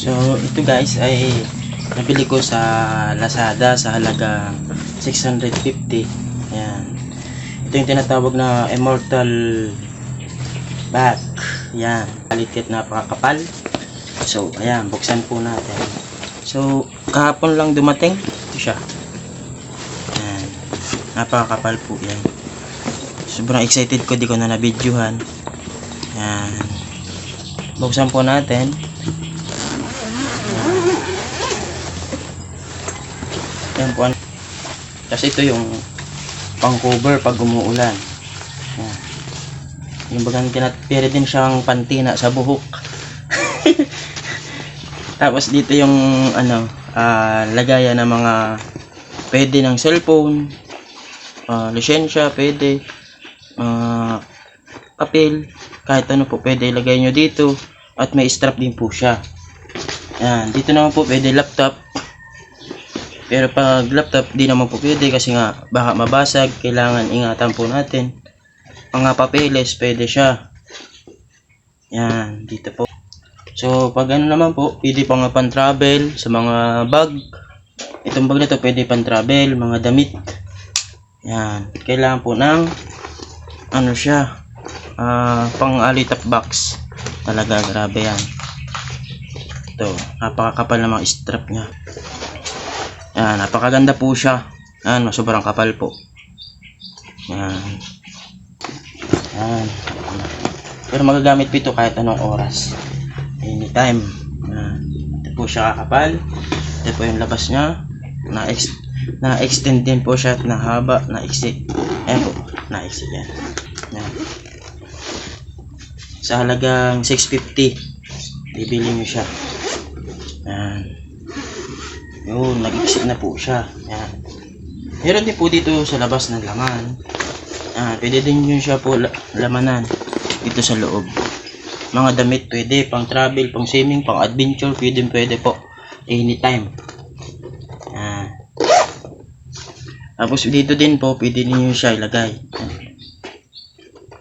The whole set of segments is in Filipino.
So ito guys ay nabili ko sa Lazada sa halagang 650. Ayan. Ito yung tinatawag na Immortal Back. Ayan. Palikit, napakakapal. So ayan, buksan po natin. So kahapon lang dumating. Ito siya. Ayan. Napakakapal po yan. Sobrang excited ko, di ko na na-videohan. Ayan. Buksan po natin. Ayan po. Kasi ito yung pang cover pag umuulan. Ayan. Yung bagang pwede din siyang pantina sa buhok. Tapos dito yung lagayan ng mga pwede ng cellphone, lisensya, pwede, papel, kahit ano po pwede ilagay nyo dito. At may strap din po siya. Ayan. Dito naman po pwede laptop. Pero pag laptop, di naman po pwede kasi nga baka mabasag. Kailangan ingatan po natin. Mga papeles, pwede siya. Yan, dito po. So, pag ano naman po, pwede pang pan-travel sa mga bag. Itong bag na to, pwede pan-travel, mga damit. Yan, kailangan po ng ano siya, pang-alitap box. Talaga, grabe yan. Ito, napakakapal na mga strap niya. Yan, napakaganda po siya. Yan, sobrang kapal po. Yan. Yan. Pero magagamit po ito kahit anong oras. Anytime. Yan. Ito po siya kakapal. Ito po yung labas niya. Na-extend din po siya at nahaba. Na-exit. Ayan po. Na-exit yan. Yan. Sa halagang 650. Bibili nyo siya. Yan. Yun, nag-exit na po siya. Yan. Meron din po dito sa labas ng laman. Pwede din yun siya po lamanan dito sa loob. Mga damit pwede, pang travel, pang swimming, pang adventure, pwede po. Anytime. Tapos dito din po, pwede din yun siya ilagay.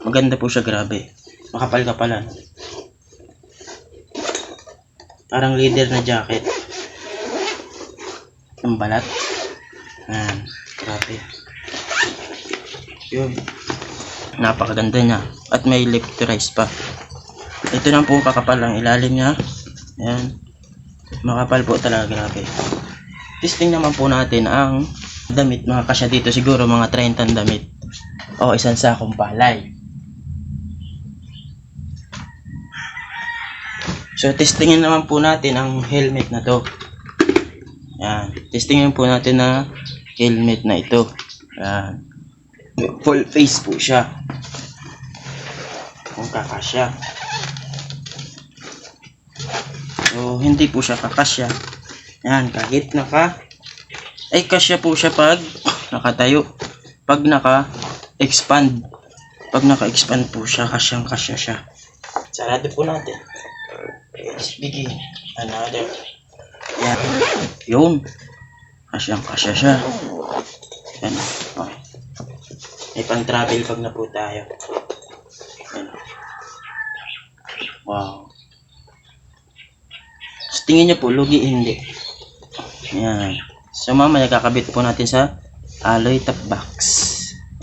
Maganda po siya, grabe. Makapal-kapalan. Parang leather na jacket. Ang balat. Grabe. Yun. Napakaganda niya. At may lifterize pa. Ito lang po kakapal ang ilalim niya. Ayan. Makapal po talaga, grabe. Testing naman po natin ang damit. Mga kasya dito siguro mga 30 damit. O isang sakong palay. So testingin naman po natin ang helmet na to. Yan. Testingin po natin na helmet na ito. Yan. Full face po siya. Kung kakasya. So, hindi po siya kakasya. Yan. Kahit kasya po siya pag nakatayo. Pag naka-expand. Pag naka-expand po siya, kasyang-kasya siya. Sarado po natin. Let's begin. Another. Yan. Yun. Kasyang-kasya siya. Yan. Okay. May pang-travel pag na po tayo. Yan. Wow. So, tingin nyo po, lugi hindi. Yan. So, mamaya kakabit po natin sa alloy top box.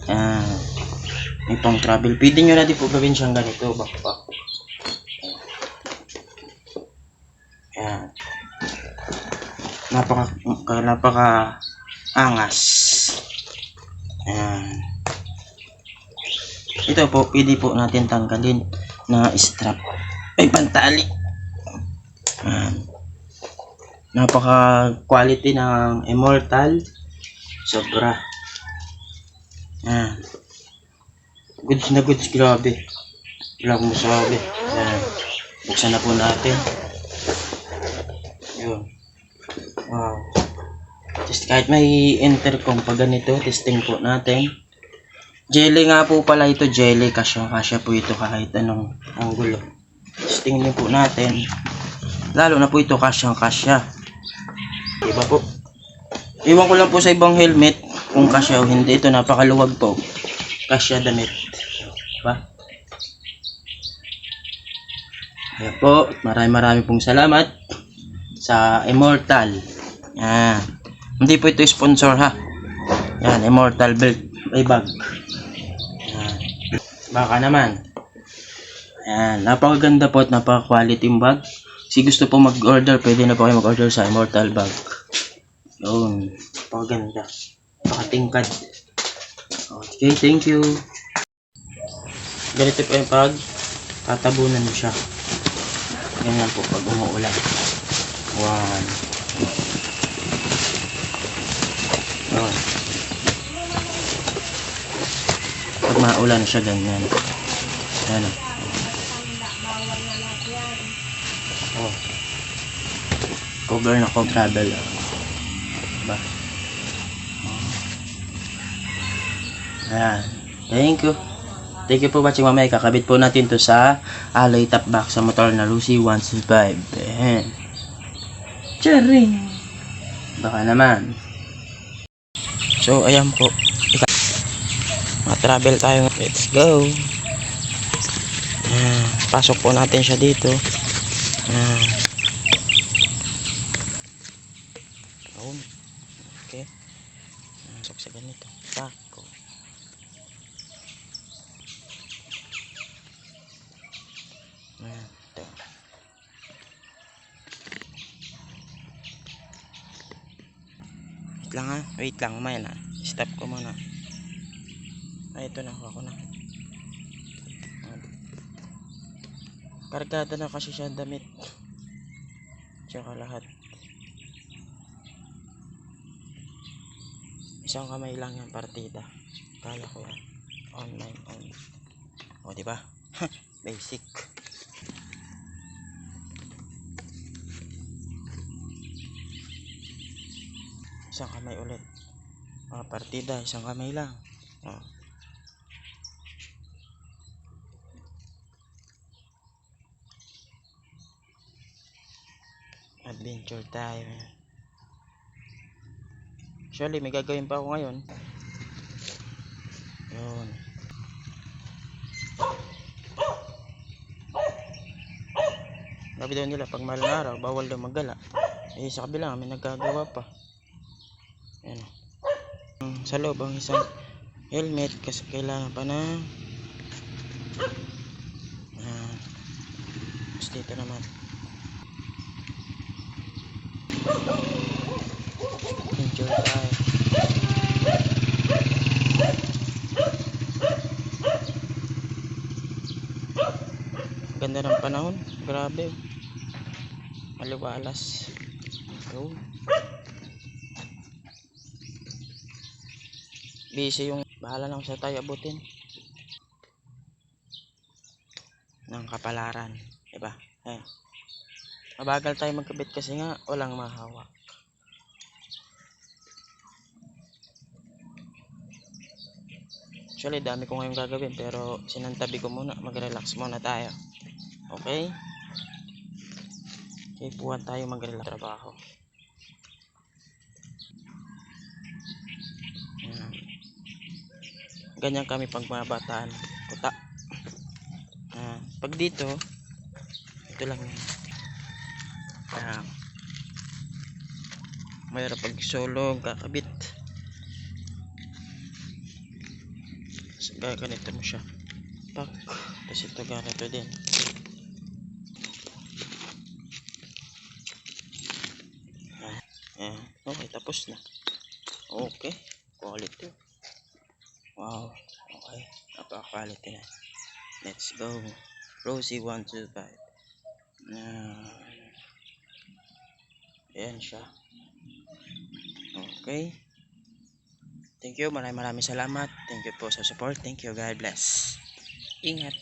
Yan. May pang-travel. Pwede nyo na din po gawin siyang ganito. Backpack. Yan. Napaka angas. Ayan. Ito po, pwede po natin tanggalin na strap. Ay, pantali. Ayan. Napaka quality ng Immortal. Sobra. Ayan. Goods na goods, grabe. Wala kong masabi. Ayan. Buksan na po natin. Yun. Wow. Just kahit may intercom pa ganito, testing po natin. Jelly nga po pala ito, jelly. Kasya po ito kahit anong anggulo. Testing din po natin. Lalo na po ito kasyang-kasya. Diba po? Iwan ko lang po sa ibang helmet kung kasya o hindi. Ito napakaluwag po. Kasya damit. Diba? Kaya po, marami pong salamat. sa Immortal. Yan. Hindi po ito sponsor ha. Yan, Immortal belt ay bag. Yan. Baka naman. Yan, napakaganda po at napaka-quality yung bag. Si gusto po mag-order, pwede na po kayo mag-order sa Immortal bag. Yun, napakaganda. Napakatingkad. Okay, thank you. Ganito po yung pag tatabunan mo siya. Ganyan po pag umuulan. One. Yun. Pag maulan siya ganyan. Yan o. Oh. Cover na ko travel. Diba? Ayan. Thank you. Thank you for watching mamaya. Kakabit po natin to sa alloy top box sa motor na Lucy 125. Ayan. Charing! Baka naman. So, ayan po. Ma-travel tayo. Let's go. Ayan. Pasok po natin siya dito. Ayan. Okay. Pasok sa ganito. Pako. Ayan. Ito. Wait lang ha. Wait lang. Umaya na. Stop ko muna. Ay, ito na. Ako na. Kargado na kasi siya damit. Tsaka lahat. Isang kamay lang yung partida. Kaya ko yan. Online only. O, diba? Basic. Isang kamay ulit. Partida, isang kamay lang. O. Adventure time. Actually, may gagawin pa ako ngayon. Yun. Sabi daw nila, pag mahal na araw, bawal daw maggala. Eh, sa kabila, may nagagawa pa. Yan. Sa loob, ang isang helmet, kasi kailangan pa na. Tapos dito naman. Enjoy tayo. Ganda ng panahon. Grabe. Maliwalas. Yun. Busy yung bahala lang sa tayo abutin ng kapalaran. Diba? Eh. Mabagal tayo magkabit kasi nga walang mahawak. Actually, dami ko ngayon gagawin pero sinantabi ko muna. Mag-relax muna tayo. Okay? Ipuan tayo mag-relax trabaho. Ganyan kami pag mga bataan. Kuta. Pag dito, ito lang yun. Mayroon pag solo, kakabit. So, ganito mo siya. Pak. Tapos ito ganito din. Okay, tapos na. Okay. Quality. Wow. Okay. Napaka-quality na. Let's go. Rosie 125. Ayan siya. Okay. Thank you. Maraming salamat. Thank you po sa support. Thank you. God bless. Ingat.